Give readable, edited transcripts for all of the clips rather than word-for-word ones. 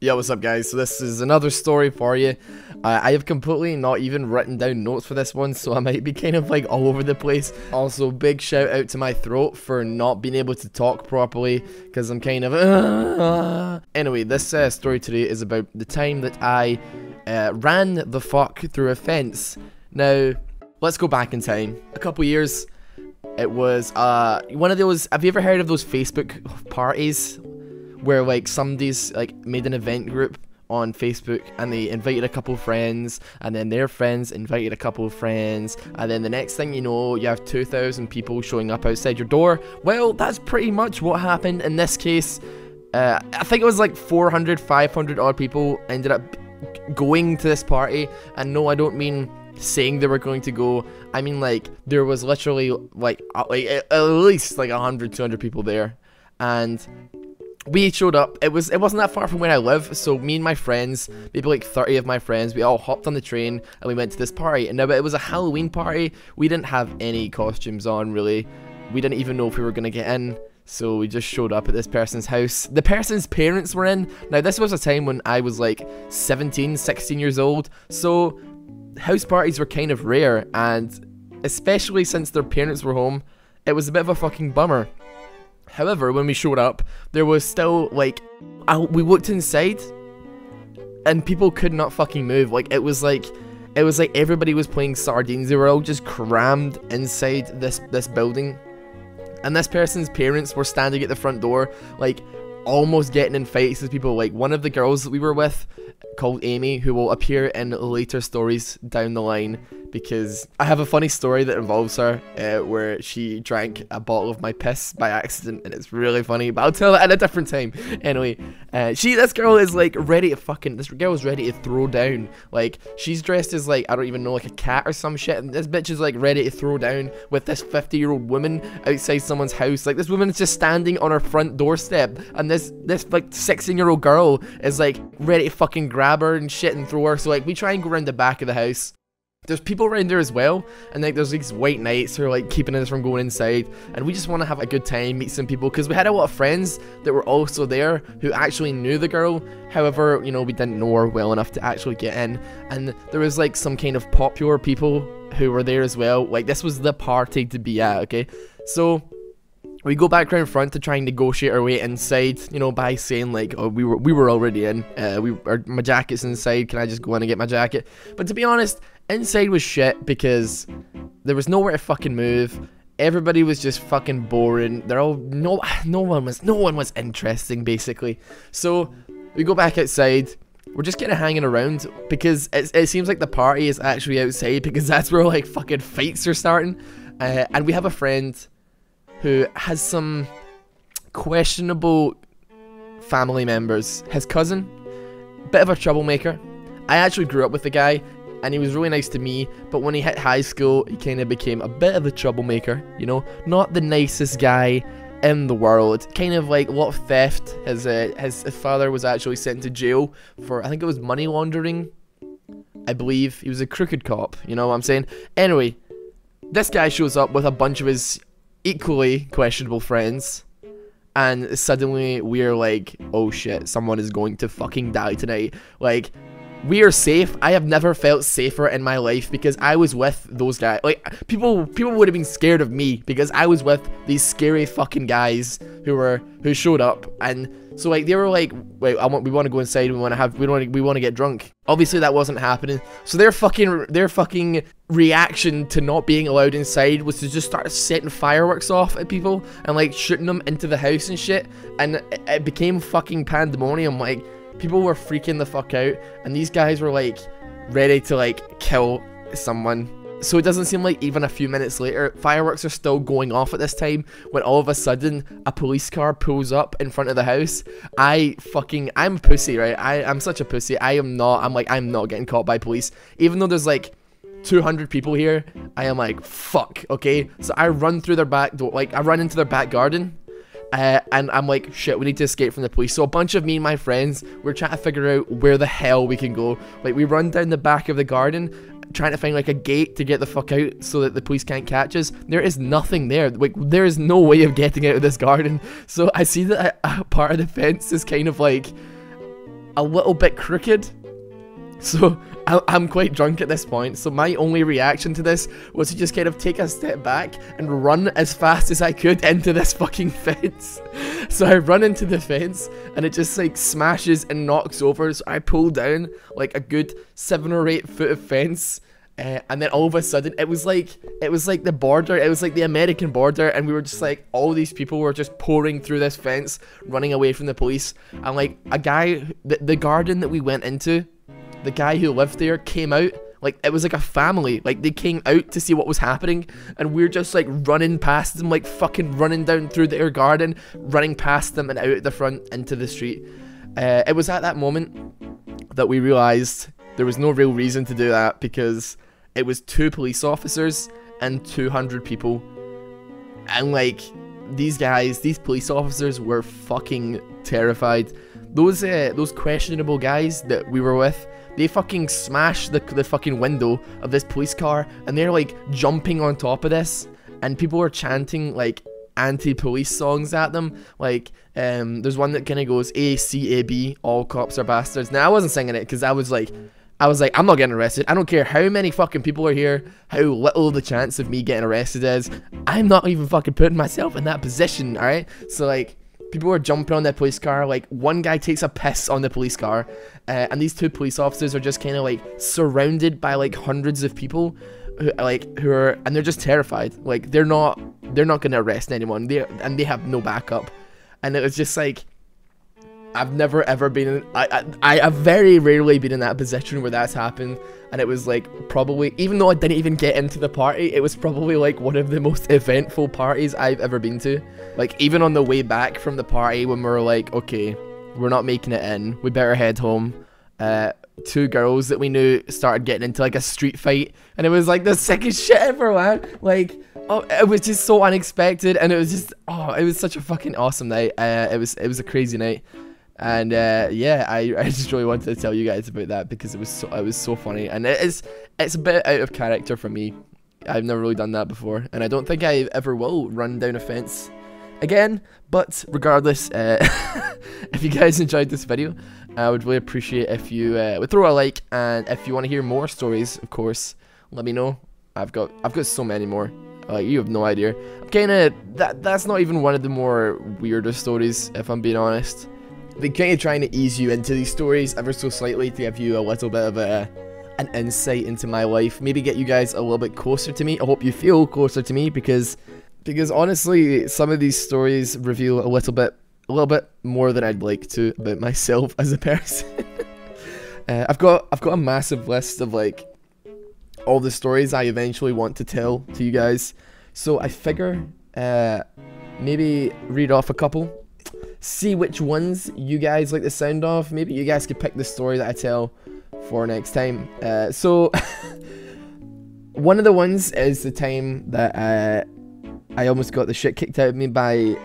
Yo, what's up guys? So this is another story for you. I have completely not even written down notes for this one, so I might be kind of like all over the place. Also, big shout out to my throat for not being able to talk properly, because I'm kind of Anyway, this story today is about the time that I ran the fuck through a fence. Now, let's go back in time. A couple years. It was one of those, have you ever heard of those Facebook parties? Where like somebody's like made an event group on Facebook and they invited a couple friends, and then their friends invited a couple of friends, and then the next thing you know you have 2,000 people showing up outside your door. Well, that's pretty much what happened in this case. I think it was like 400, 500 odd people ended up going to this party, and no, I don't mean saying they were going to go. I mean like there was literally like at least like 100, 200 people there, and we showed up. It wasn't that far from where I live, so me and my friends, maybe like 30 of my friends, we all hopped on the train and we went to this party. And now it was a Halloween party. We didn't have any costumes on really. We didn't even know if we were gonna get in, so we just showed up at this person's house. The person's parents were in. Now this was a time when I was like 17, 16 years old, so house parties were kind of rare, and especially since their parents were home, it was a bit of a fucking bummer. However, when we showed up, there was still, like, we looked inside, and people could not fucking move. Like, it was like everybody was playing sardines. They were all just crammed inside this building. And this person's parents were standing at the front door, like, almost getting in fights with people. Like, one of the girls that we were with, called Amy, who will appear in later stories down the line, because I have a funny story that involves her, where she drank a bottle of my piss by accident, and it's really funny, but I'll tell that at a different time. Anyway, this girl is like ready to this girl is ready to throw down. Like, she's dressed as like, I don't even know, like a cat or some shit, and this bitch is like ready to throw down with this 50-year-old woman outside someone's house. Like, this woman is just standing on her front doorstep, and this like 16-year-old girl is like ready to fucking grab her and shit and throw her. So like, we try and go around the back of the house. There's people around there as well, and like there's these white knights who are like keeping us from going inside, and we just want to have a good time, meet some people, because we had a lot of friends that were also there who actually knew the girl. However, you know, we didn't know her well enough to actually get in, and there was like some kind of popular people who were there as well. Like, this was the party to be at, okay? So we go back around front to try and negotiate our way inside, you know, by saying like, oh, we were already in, my jacket's inside, can I just go in and get my jacket? But to be honest, inside was shit, because there was nowhere to fucking move. Everybody was just fucking boring. No one was interesting, basically. So we go back outside. We're just kind of hanging around, because it seems like the party is actually outside, because that's where like fucking fights are starting. And we have a friend who has some questionable family members. His cousin, bit of a troublemaker. I actually grew up with the guy, and he was really nice to me, but when he hit high school, he kind of became a bit of a troublemaker, you know? Not the nicest guy in the world. Kind of like a lot of theft. His father was actually sent to jail for, I think it was money laundering, I believe. He was a crooked cop, you know what I'm saying? Anyway, this guy shows up with a bunch of his equally questionable friends, and suddenly we're like, oh shit, someone is going to fucking die tonight. Like, we are safe. I have never felt safer in my life, because I was with those guys. Like, people would have been scared of me, because I was with these scary fucking guys who showed up. And so like, they were like, wait, we want to go inside, we want to get drunk. Obviously that wasn't happening. So their fucking reaction to not being allowed inside was to just start setting fireworks off at people and like shooting them into the house and shit. And it became fucking pandemonium. Like, people were freaking the fuck out, and these guys were like ready to like kill someone. So it doesn't seem like even a few minutes later, fireworks are still going off at this time, when all of a sudden a police car pulls up in front of the house. I'm a pussy, right? I'm such a pussy. I'm not getting caught by police. Even though there's like 200 people here, I am like, fuck, okay? So I run through their back door, like I run into their back garden. And I'm like, shit, we need to escape from the police. So a bunch of me and my friends, we're trying to figure out where the hell we can go. Like, we run down the back of the garden, trying to find like a gate to get the fuck out so that the police can't catch us. There is nothing there. Like, there is no way of getting out of this garden. So I see that a part of the fence is kind of like a little bit crooked. So I'm quite drunk at this point, so my only reaction to this was to just kind of take a step back and run as fast as I could into this fucking fence. So I run into the fence and it just like smashes and knocks over, so I pull down like a good 7 or 8 foot of fence. And then all of a sudden it was like the border, it was like the American border, and we were just like, all these people were just pouring through this fence, running away from the police. And like a guy, the garden that we went into, the guy who lived there came out, like it was like a family, like they came out to see what was happening, and we're just like running past them, like fucking running down through their garden, running past them and out the front into the street. It was at that moment that we realized there was no real reason to do that, because it was 2 police officers and 200 people, and like these guys, these police officers were fucking terrified. Those questionable guys that we were with, they fucking smashed the fucking window of this police car, and they're like jumping on top of this, and people were chanting like anti-police songs at them. Like there's one that kind of goes ACAB, all cops are bastards. Now I wasn't singing it because I was like, I'm not getting arrested. I don't care how many fucking people are here, how little the chance of me getting arrested is. I'm not even fucking putting myself in that position, alright? So like, people were jumping on that police car. Like, one guy takes a piss on the police car, and these 2 police officers are just kind of like surrounded by like hundreds of people who are, and they're just terrified. Like, they're not gonna arrest anyone. They have no backup. And it was just like, I've never ever been in, I have very rarely been in that position where that's happened. And it was like, probably, even though I didn't even get into the party, it was probably like one of the most eventful parties I've ever been to. Like, even on the way back from the party, when we were like, okay, we're not making it in, we better head home, 2 girls that we knew started getting into like a street fight, and it was like the sickest shit ever, man. Like, oh, it was just so unexpected, and it was just, oh, it was such a fucking awesome night. It was a crazy night. And yeah, I just really wanted to tell you guys about that, because it was so funny, and it's a bit out of character for me. I've never really done that before, and I don't think I ever will run down a fence again. But regardless, if you guys enjoyed this video, I would really appreciate if you would throw a like, and if you want to hear more stories, of course, let me know. I've got so many more. Like, you have no idea. I'm kinda, that's not even one of the more weirder stories, if I'm being honest. They're kind of trying to ease you into these stories ever so slightly to give you a little bit of an insight into my life. Maybe get you guys a little bit closer to me. I hope you feel closer to me, because honestly, some of these stories reveal a little bit more than I'd like to about myself as a person. I've got a massive list of like all the stories I eventually want to tell to you guys. So I figure maybe read off a couple. See which ones you guys like the sound of. Maybe you guys could pick the story that I tell for next time. So one of the ones is the time that I almost got the shit kicked out of me by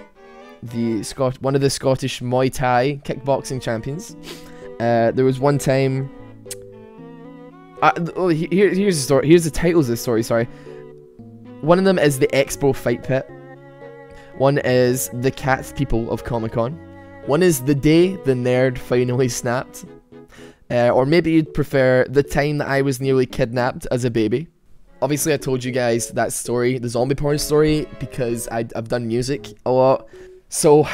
one of the Scottish Muay Thai kickboxing champions. There was one time. Here's the story. Here's the titles of the story. Sorry. One of them is the Expo Fight Pit. One is the Cat People of Comic-Con. One is the day the nerd finally snapped. Or maybe you'd prefer the time that I was nearly kidnapped as a baby. Obviously, I told you guys that story, the zombie porn story, because I've done music a lot. So,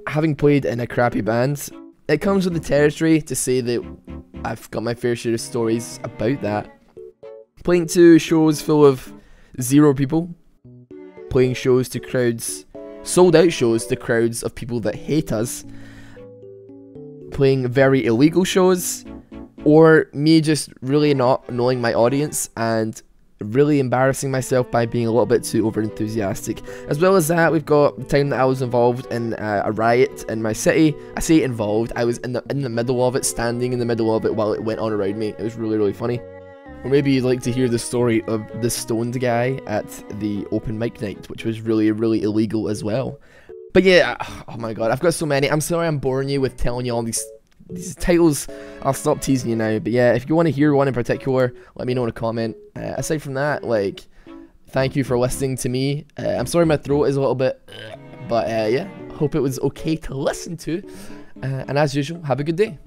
having played in a crappy band, it comes with the territory to say that I've got my fair share of stories about that. Playing to shows full of 0 people. Playing shows to crowds, sold out shows to crowds of people that hate us. Playing very illegal shows. Or me just really not knowing my audience and really embarrassing myself by being a little bit too over enthusiastic. As well as that, we've got the time that I was involved in a riot in my city. I say involved, I was in the middle of it, standing in the middle of it while it went on around me. It was really, really funny. Or maybe you'd like to hear the story of the stoned guy at the open mic night, which was really, really illegal as well. But yeah, oh my god, I've got so many. I'm sorry I'm boring you with telling you all these titles. I'll stop teasing you now. But yeah, if you want to hear one in particular, let me know in a comment. Aside from that, like, thank you for listening to me. I'm sorry my throat is a little bit, but yeah, hope it was okay to listen to. And as usual, have a good day.